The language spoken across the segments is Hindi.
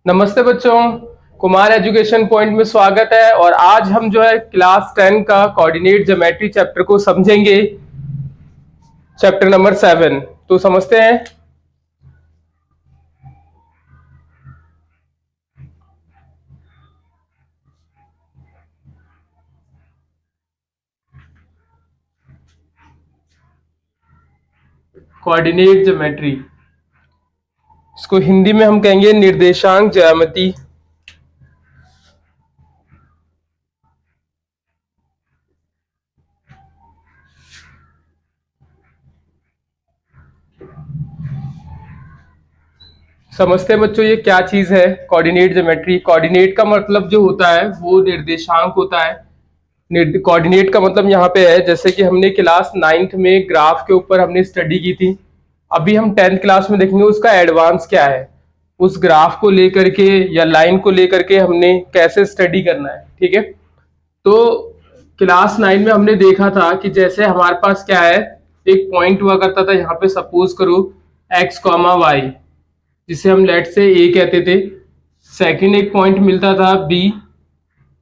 नमस्ते बच्चों, कुमार एजुकेशन पॉइंट में स्वागत है। और आज हम जो है क्लास 10 का कोऑर्डिनेट ज्योमेट्री चैप्टर को समझेंगे। चैप्टर नंबर 7 तो समझते हैं। कोऑर्डिनेट ज्योमेट्री, इसको हिंदी में हम कहेंगे निर्देशांक ज्यामिति। समझते हैं बच्चों ये क्या चीज है कोऑर्डिनेट ज्योमेट्री। कोऑर्डिनेट का मतलब जो होता है वो निर्देशांक होता है। कोऑर्डिनेट का मतलब यहाँ पे है, जैसे कि हमने क्लास 9th में ग्राफ के ऊपर हमने स्टडी की थी। अभी हम 10th क्लास में देखेंगे उसका एडवांस क्या है, उस ग्राफ को लेकर के या लाइन को लेकर के हमने कैसे स्टडी करना है। ठीक है, तो क्लास 9 में हमने देखा था कि जैसे हमारे पास क्या है, एक पॉइंट हुआ करता था यहाँ पे, सपोज करो x, y, जिसे हम लेट से ए कहते थे। सेकंड एक पॉइंट मिलता था b,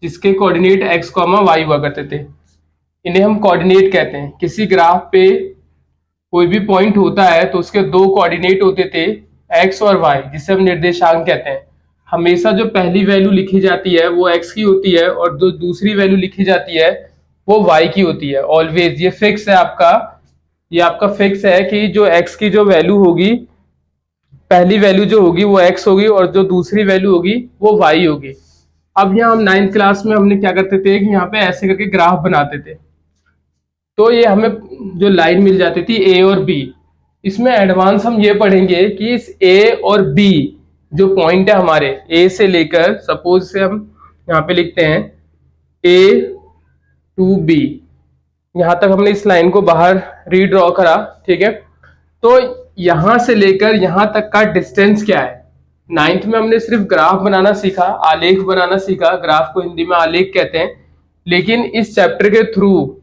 जिसके कोऑर्डिनेट x, y हुआ करते थे। इन्हें हम कोऑर्डिनेट कहते हैं। किसी ग्राफ पे कोई भी पॉइंट होता है तो उसके दो कोऑर्डिनेट होते थे, x और y, जिसे हम निर्देशांक कहते हैं। हमेशा जो पहली वैल्यू लिखी जाती है वो x की होती है और जो दूसरी वैल्यू लिखी जाती है वो y की होती है। ऑलवेज ये फिक्स है आपका, ये आपका फिक्स है कि जो x की जो वैल्यू होगी, पहली वैल्यू जो होगी वो x होगी और जो दूसरी वैल्यू होगी वो y होगी। अब यहाँ हम 9th क्लास में हमने क्या करते थे कि यहाँ पे ऐसे करके ग्राफ बनाते थे, तो ये हमें जो लाइन मिल जाती थी a और b। इसमें एडवांस हम ये पढ़ेंगे कि इस a और b जो पॉइंट है हमारे a से लेकर, सपोज से हम यहाँ पे लिखते हैं a to b, यहां तक हमने इस लाइन को बाहर रीड्रॉ करा। ठीक है, तो यहां से लेकर यहां तक का डिस्टेंस क्या है। 9th में हमने सिर्फ ग्राफ बनाना सीखा, आलेख बनाना सीखा। ग्राफ को हिंदी में आलेख कहते हैं। लेकिन इस चैप्टर के थ्रू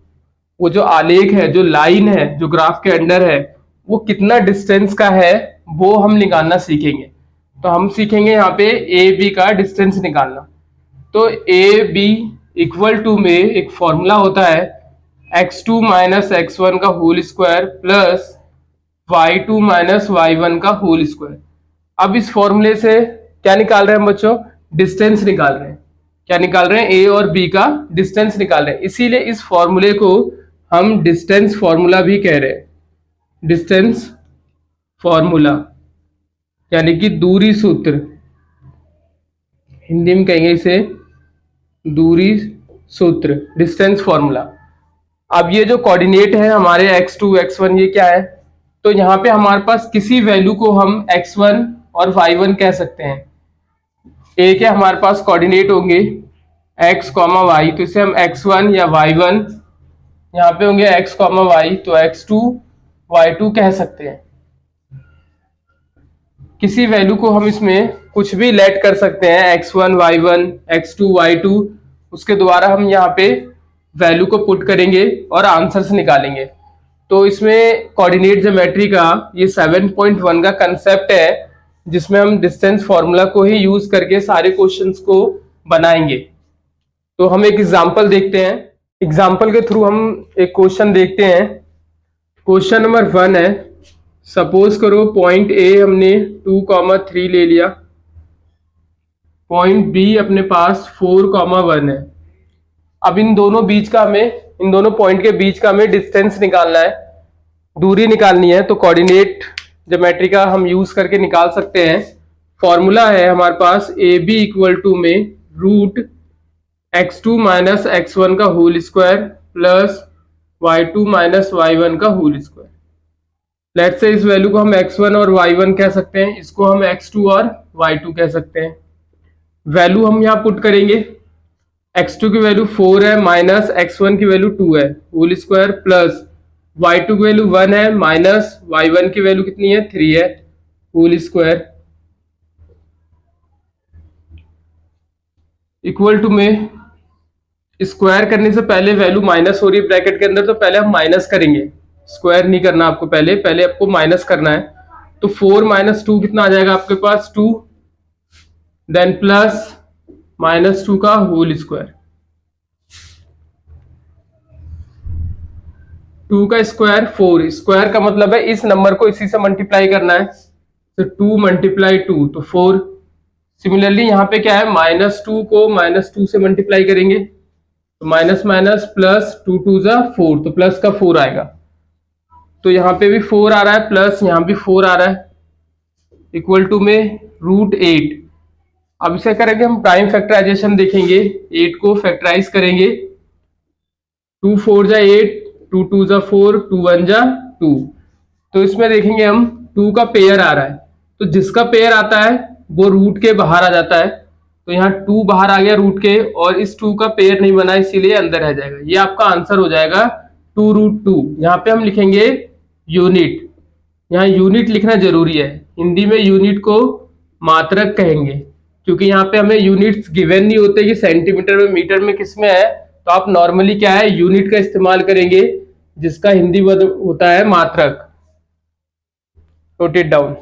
वो जो आलेख है, जो लाइन है, जो ग्राफ के अंडर है, वो कितना डिस्टेंस का है वो हम निकालना सीखेंगे। तो हम सीखेंगे यहाँ पे ए बी का डिस्टेंस निकालना। तो ए बी इक्वल टू में एक फॉर्मूला होता है x2 माइनस x1 का whole square plus y2 minus y1 का होल स्क्वायर। अब इस फॉर्मूले से क्या निकाल रहे हैं हम बच्चों? डिस्टेंस निकाल रहे हैं। क्या निकाल रहे हैं? ए और बी का डिस्टेंस निकाल रहे हैं। इसीलिए इस फॉर्मूले को हम डिस्टेंस फॉर्मूला भी कह रहे हैं। डिस्टेंस फॉर्मूला यानी कि दूरी सूत्र, हिंदी में कहेंगे इसे दूरी सूत्र, डिस्टेंस फॉर्मूला। अब ये जो कोऑर्डिनेट है हमारे x2 x1, ये क्या है? तो यहाँ पे हमारे पास किसी वैल्यू को हम x1 और y1 कह सकते हैं। एक है हमारे पास कोऑर्डिनेट होंगे x, y, तो इसे हम x1 या y1, यहाँ पे होंगे x, y, तो x2 y2 कह सकते हैं। किसी वैल्यू को हम इसमें कुछ भी लेट कर सकते हैं, x1 y1, x2 y2, उसके द्वारा हम यहाँ पे वैल्यू को पुट करेंगे और आंसर्स निकालेंगे। तो इसमें कोऑर्डिनेट ज्योमेट्री का ये 7.1 का कंसेप्ट है, जिसमें हम डिस्टेंस फॉर्मूला को ही यूज करके सारे क्वेश्चंस को बनाएंगे। तो हम एक एग्जांपल देखते हैं। एग्जांपल के थ्रू हम एक क्वेश्चन देखते हैं। क्वेश्चन नंबर 1 है, सपोज करो पॉइंट ए हमने 2,3 ले लिया, पॉइंट बी अपने पास 4,1 है। अब इन दोनों पॉइंट के बीच का हमें डिस्टेंस निकालना है, दूरी निकालनी है। तो कोऑर्डिनेट ज्योमेट्री का हम यूज करके निकाल सकते हैं। फॉर्मूला है हमारे पास ए बी इक्वल टू में रूट x2 माइनस x1 का whole square plus y2 minus y1 का होल स्क्वायर। लेट्स से इस वैल्यू को हम x1 और y1 कह सकते हैं, इसको हम x2 और y2 कह सकते हैं। वैल्यू हम यहाँ पुट करेंगे, x2 की वैल्यू 4 है माइनस x1 की वैल्यू 2 है, होल स्क्वायर प्लस y2 की वैल्यू 1 है माइनस y1 की वैल्यू कितनी है? 3 है, होल स्क्वायर इक्वल टू में स्क्वायर करने से पहले वैल्यू माइनस हो रही है ब्रैकेट के अंदर, तो पहले हम माइनस करेंगे। स्क्वायर नहीं करना आपको, पहले आपको माइनस करना है। तो 4 माइनस 2 कितना आ जाएगा आपके पास? 2। देन प्लस -2 का होल स्क्वायर। 2 का स्क्वायर 4, स्क्वायर का मतलब है इस नंबर को इसी से मल्टीप्लाई करना है, तो 2 मल्टीप्लाई 2 तो 4। सिमिलरली यहाँ पे क्या है, -2 को -2 से मल्टीप्लाई करेंगे तो माइनस माइनस प्लस 2 2 जा 4, तो प्लस का 4 आएगा। तो यहाँ पे भी 4 आ रहा है, प्लस यहाँ भी 4 आ रहा है, इक्वल टू में √8। अब इसे करेंगे हम प्राइम फैक्टराइजेशन देखेंगे, 8 को फैक्टराइज करेंगे, 2 4 जा 8, 2 2 जा 4, 2 1 जा 2। तो इसमें देखेंगे हम 2 का पेयर आ रहा है, तो जिसका पेयर आता है वो रूट के बाहर आ जाता है, तो यहाँ 2 बाहर आ गया रूट के, और इस 2 का पेयर नहीं बना इसीलिए अंदर रह जाएगा। ये आपका आंसर हो जाएगा 2√2। यहाँ पे हम लिखेंगे यूनिट, यहाँ यूनिट लिखना जरूरी है, हिंदी में यूनिट को मात्रक कहेंगे, क्योंकि यहाँ पे हमें यूनिट्स गिवन नहीं होते कि सेंटीमीटर में मीटर में किस में है, तो आप नॉर्मली क्या है यूनिट का इस्तेमाल करेंगे, जिसका हिंदी वर्ड होता है मात्रक। Note it down.